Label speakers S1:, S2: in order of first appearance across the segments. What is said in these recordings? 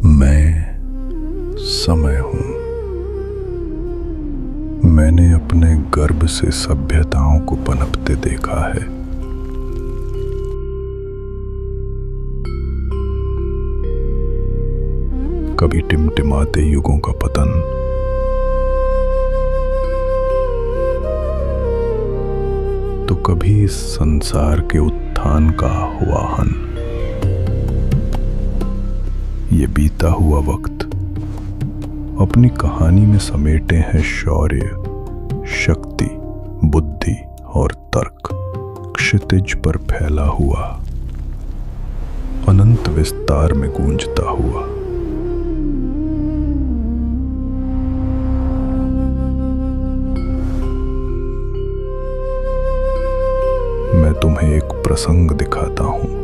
S1: मैं समय हूं। मैंने अपने गर्भ से सभ्यताओं को पनपते देखा है। कभी टिमटिमाते युगों का पतन, तो कभी इस संसार के उत्थान का आह्वान। ये बीता हुआ वक्त अपनी कहानी में समेटे हैं शौर्य, शक्ति, बुद्धि और तर्क, क्षितिज पर फैला हुआ, अनंत विस्तार में गूंजता हुआ। मैं तुम्हें एक प्रसंग दिखाता हूं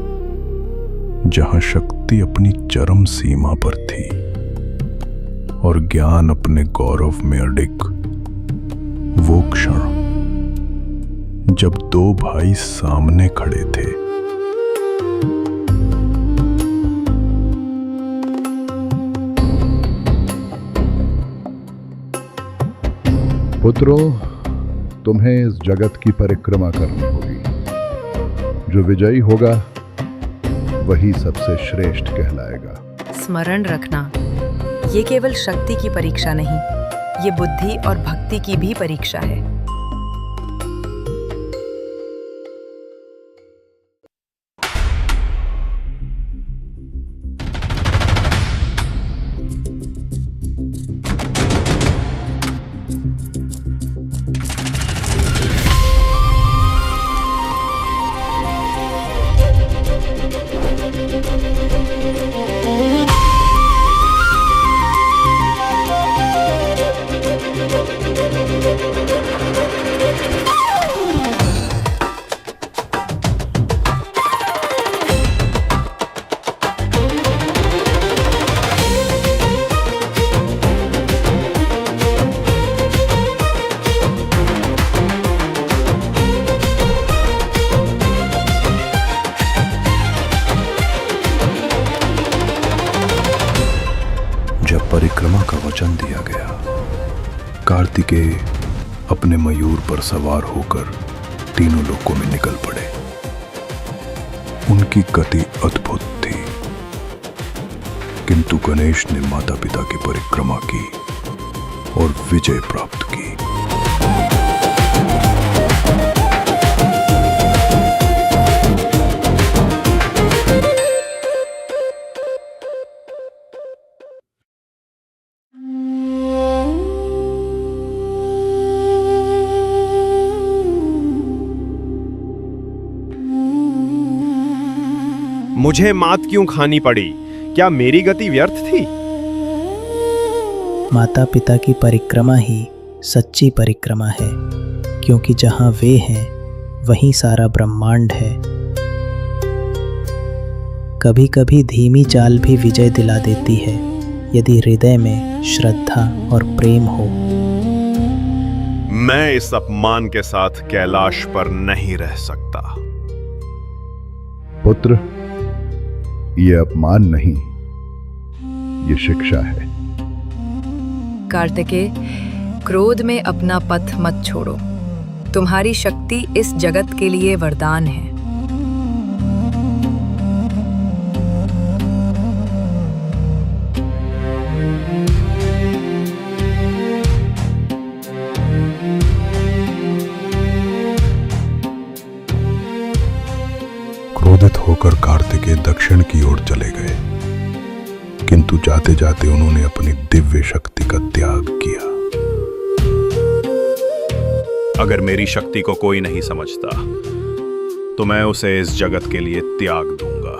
S1: जहां शक्ति अपनी चरम सीमा पर थी और ज्ञान अपने गौरव में अडिग। वो क्षण जब दो भाई सामने खड़े थे।
S2: पुत्रों, तुम्हें इस जगत की परिक्रमा करनी होगी। जो विजयी होगा वही सबसे श्रेष्ठ कहलाएगा।
S3: स्मरण रखना, ये केवल शक्ति की परीक्षा नहीं, ये बुद्धि और भक्ति की भी परीक्षा है।
S1: जब परिक्रमा का वचन दिया गया, कार्तिकेय अपने मयूर पर सवार होकर तीनों लोकों में निकल पड़े। उनकी गति अद्भुत थी, किंतु गणेश ने माता पिता की परिक्रमा की और विजय प्राप्त की।
S4: मुझे मात क्यों खानी पड़ी? क्या मेरी गति व्यर्थ थी?
S5: माता पिता की परिक्रमा ही सच्ची परिक्रमा है, क्योंकि जहां वे हैं वहीं सारा ब्रह्मांड है। कभी कभी धीमी चाल भी विजय दिला देती है, यदि हृदय में श्रद्धा और प्रेम हो।
S4: मैं इस अपमान के साथ कैलाश पर नहीं रह सकता।
S2: पुत्र, ये अपमान नहीं, ये शिक्षा है।
S3: कार्तिकेय, क्रोध में अपना पथ मत छोड़ो। तुम्हारी शक्ति इस जगत के लिए वरदान है।
S1: क्रोधित होकर कार्तिकेय दक्षिण की ओर चले गए, किंतु जाते जाते उन्होंने अपनी दिव्य शक्ति का त्याग किया।
S4: अगर मेरी शक्ति को कोई नहीं समझता, तो मैं उसे इस जगत के लिए त्याग दूंगा।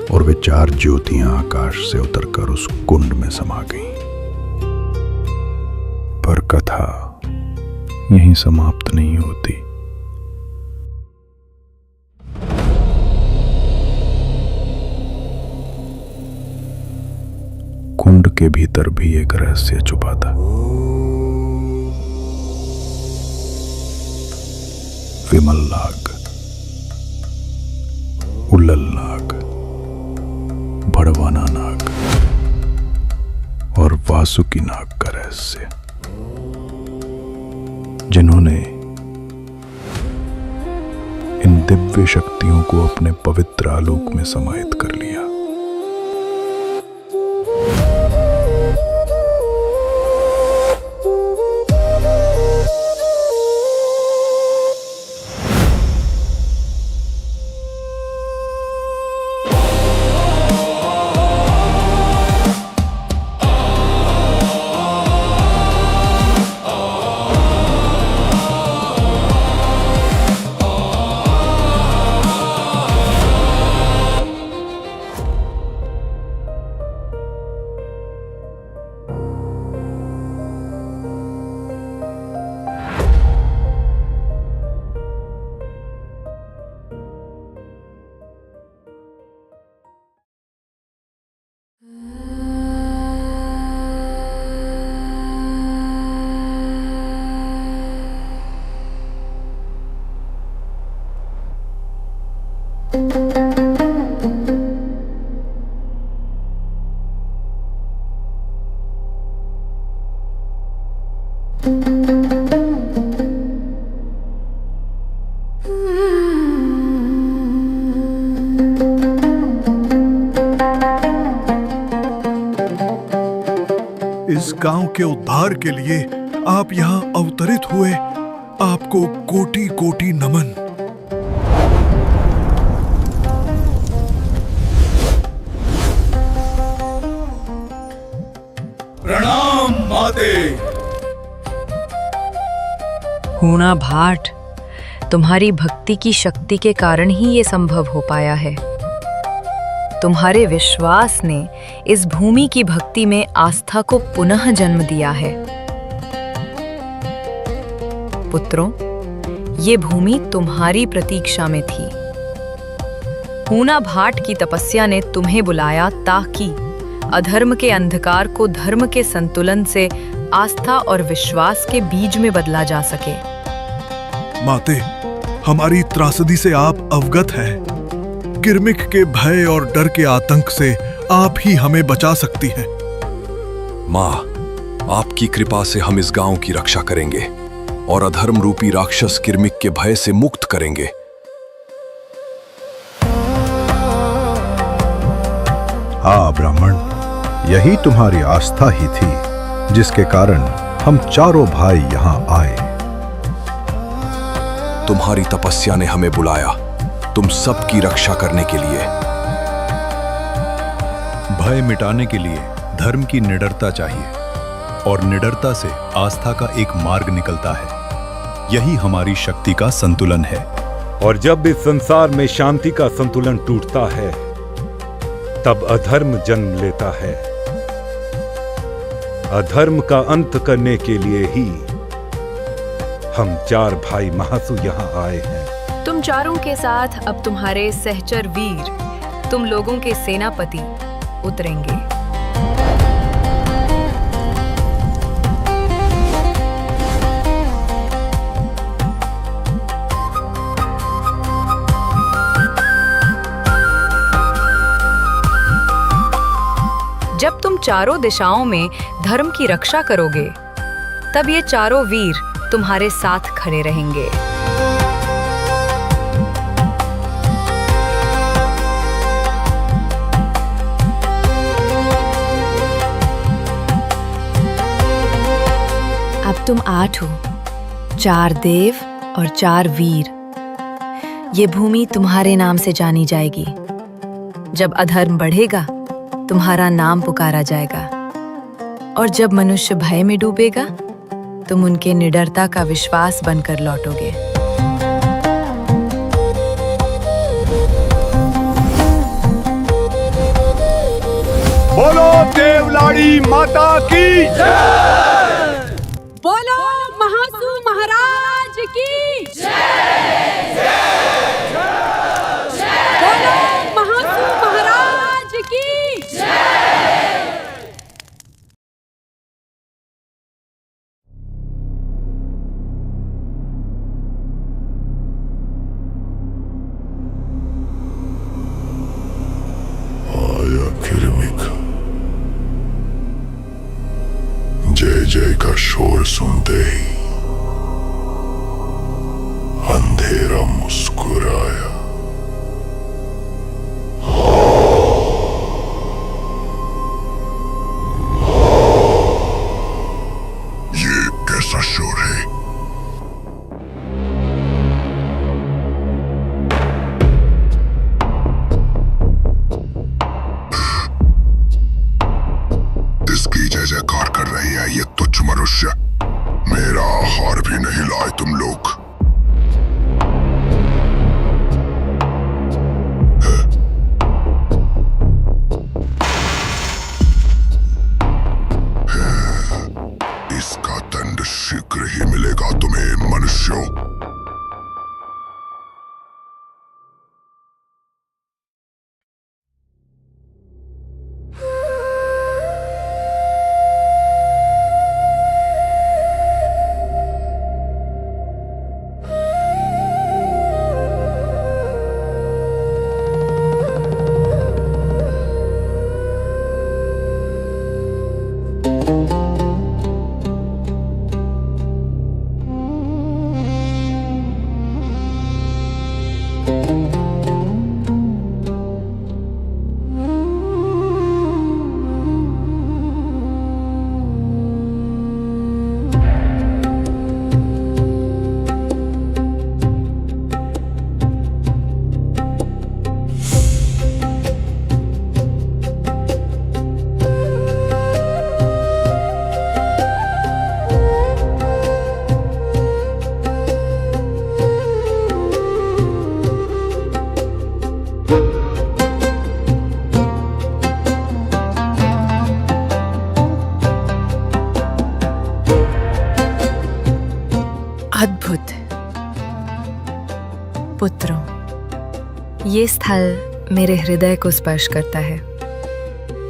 S1: और वे चार ज्योतियां आकाश से उतरकर उस कुंड में समा गईं। पर कथा यहीं समाप्त नहीं होती। के भीतर भी एक रहस्य छुपा था। विमल नाग, उल्लल नाग, भड़वाना नाग और वासुकी नाग का रहस्य, जिन्होंने इन दिव्य शक्तियों को अपने पवित्र आलोक में समाहित कर लिया।
S6: इस गांव के उद्धार के लिए आप यहाँ अवतरित हुए, आपको कोटि कोटि नमन।
S7: प्रणाम माते।
S3: हूणा भाट, तुम्हारी भक्ति की शक्ति के कारण ही ये संभव हो पाया है। तुम्हारे विश्वास ने इस भूमि की भक्ति में आस्था को पुनः जन्म दिया है। पुत्रों, ये भूमि तुम्हारी प्रतीक्षा में थी। हूणा भाट की तपस्या ने तुम्हें बुलाया ताकि अधर्म के अंधकार को धर्म के संतुलन से आस्था और विश्वास के बीज में बदला जा सके।
S6: माते, हमारी त्रासदी से आप अवगत हैं। किर्मिक के भय और डर के आतंक से आप ही हमें बचा सकती हैं।
S7: माँ, आपकी कृपा से हम इस गांव की रक्षा करेंगे और अधर्म रूपी राक्षस किर्मिक के भय से मुक्त करेंगे।
S2: हाँ ब्राह्मण, यही तुम्हारी आस्था ही थी जिसके कारण हम चारों भाई यहाँ आए।
S7: तुम्हारी तपस्या ने हमें बुलाया, तुम सबकी रक्षा करने के लिए।
S1: भय मिटाने के लिए धर्म की निडरता चाहिए और निडरता से आस्था का एक मार्ग निकलता है। यही हमारी शक्ति का संतुलन है।
S8: और जब इस संसार में शांति का संतुलन टूटता है, तब अधर्म जन्म लेता है। अधर्म का अंत करने के लिए ही हम चार भाई महासु यहाँ आए हैं।
S3: तुम चारों के साथ अब तुम्हारे सहचर वीर, तुम लोगों के सेनापति उतरेंगे। जब तुम चारों दिशाओं में धर्म की रक्षा करोगे, तब ये चारों वीर तुम्हारे साथ खड़े रहेंगे। अब तुम 8 हो, 4 देव और 4 वीर। ये भूमि तुम्हारे नाम से जानी जाएगी। जब अधर्म बढ़ेगा, तुम्हारा नाम पुकारा जाएगा, और जब मनुष्य भय में डूबेगा, तुम उनके निडरता का विश्वास बनकर लौटोगे।
S8: बोलो देवलाड़ी माता की जय।
S9: बोलो महासु महाराज की जय। बोलो महासु महाराज की जय।
S1: आया किरमिक। जय जय का शोर सुनते ही अंधेरा मुस्कुराया। ये कैसा शोर है? इसकी जय जयकार कर रही है ये तुच्छ मनुष्य। मेरा आहार भी नहीं लाए तुम लोग। इसका दंड शीघ्र ही मिलेगा तुम्हें मनुष्यों।
S3: अद्भुत पुत्रों, ये स्थल मेरे हृदय को स्पर्श करता है।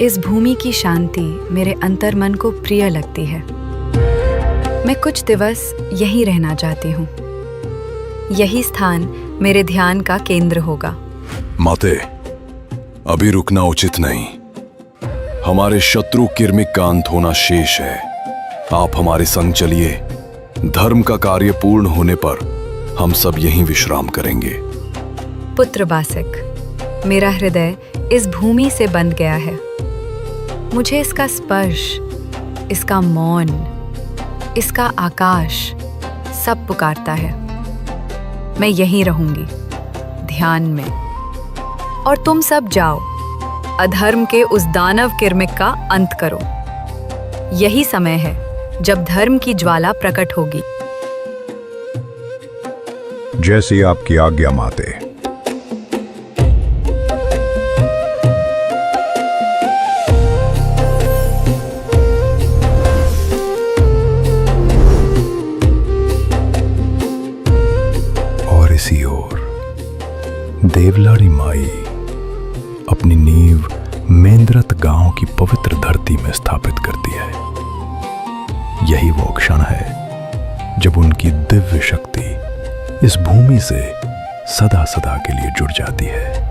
S3: इस भूमि की शांति मेरे अंतर्मन को प्रिय लगती है। मैं कुछ दिवस यहीं रहना चाहती हूँ। यही स्थान मेरे ध्यान का केंद्र होगा।
S7: माते, अभी रुकना उचित नहीं। हमारे शत्रु किरमिक का अंत होना शेष है। आप हमारे संग चलिए। धर्म का कार्य पूर्ण होने पर हम सब यहीं विश्राम करेंगे।
S3: पुत्र बासक, मेरा हृदय इस भूमि से बंध गया है। मुझे इसका स्पर्श, इसका मौन, इसका आकाश सब पुकारता है। मैं यहीं रहूंगी, ध्यान में। और तुम सब जाओ, अधर्म के उस दानव किरमिक का अंत करो। यही समय है जब धर्म की ज्वाला प्रकट होगी।
S1: जैसी आपकी आज्ञा माते। और इसी ओर देवलाड़ी माई अपनी नींव मेंद्रत गांव की पवित्र धरती में स्थापित करती है। यही वो क्षण है जब उनकी दिव्य शक्ति इस भूमि से सदा सदा के लिए जुड़ जाती है।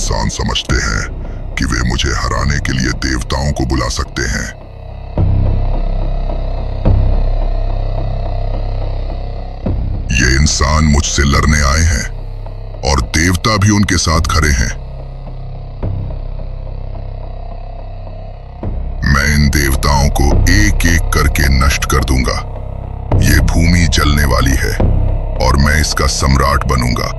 S2: इंसान समझते हैं कि वे मुझे हराने के लिए देवताओं को बुला सकते हैं। ये इंसान मुझसे लड़ने आए हैं और देवता भी उनके साथ खड़े हैं। मैं इन देवताओं को एक एक करके नष्ट कर दूंगा। ये भूमि जलने वाली है और मैं इसका सम्राट बनूंगा।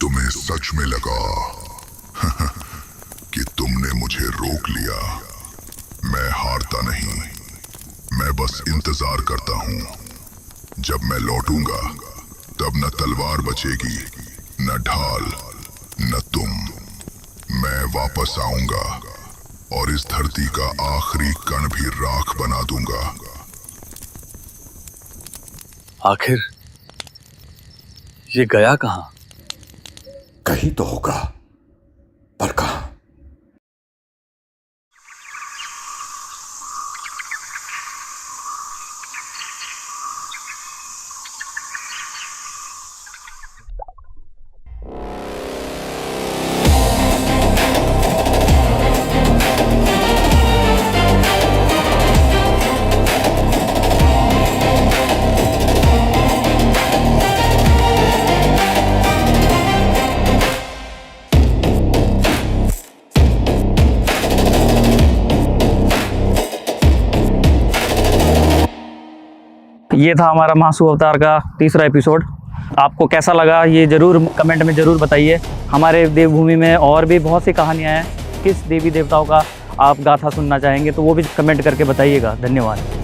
S2: तुम्हें सच में लगा कि तुमने मुझे रोक लिया। मैं हारता नहीं, मैं बस इंतजार करता हूं। जब मैं लौटूंगा तब न तलवार बचेगी, न ढाल, न तुम। मैं वापस आऊंगा और इस धरती का आखिरी कण भी राख बना दूंगा।
S10: आखिर ये गया कहां?
S11: कहीं तो होगा, पर कहां?
S12: ये था हमारा महासु अवतार का तीसरा एपिसोड। आपको कैसा लगा ये ज़रूर कमेंट में ज़रूर बताइए। हमारे देवभूमि में और भी बहुत सी कहानियाँ हैं, किस देवी देवताओं का आप गाथा सुनना चाहेंगे तो वो भी कमेंट करके बताइएगा। धन्यवाद।